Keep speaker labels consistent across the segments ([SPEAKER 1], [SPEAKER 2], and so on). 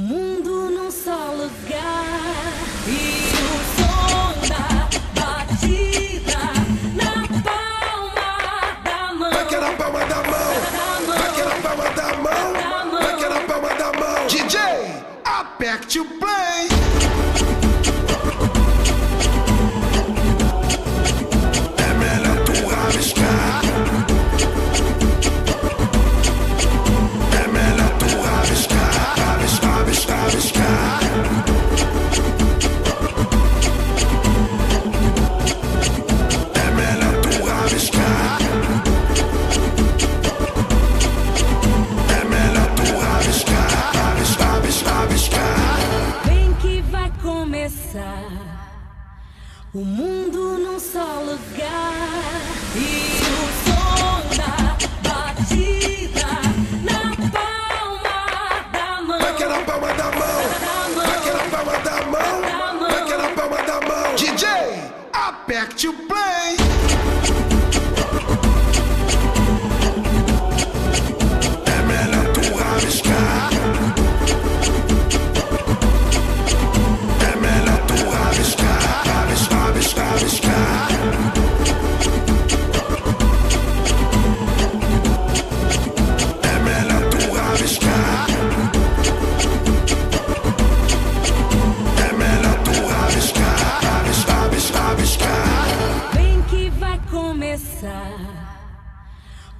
[SPEAKER 1] mundo num só lugar e o som da batida na palma da mão.
[SPEAKER 2] Vai que é na palma da mão, vai que é na palma da mão, vai que é na palma da mão. DJ, aperte o play. É melhor tu rabiscar. É melhor tu rabiscar, rabiscar, rabiscar, rabiscar. É melhor tu rabiscar. É melhor tu rabiscar, rabiscar, rabiscar, rabiscar.
[SPEAKER 1] Vem que vai começar o mundo num só lugar e o som da batida na palma da mão.
[SPEAKER 2] Vai que é na palma da mão, vai que é na palma da mão, vai que é na palma da mão. DJ, aperte o play. É melhor tu rabiscar. É melhor tu rabiscar, rabiscar, rabiscar, rabiscar. É melhor tu rabiscar. É melhor tu rabiscar, rabiscar, rabiscar, rabiscar.
[SPEAKER 1] Vem que vai começar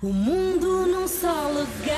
[SPEAKER 1] o mundo num só lugar.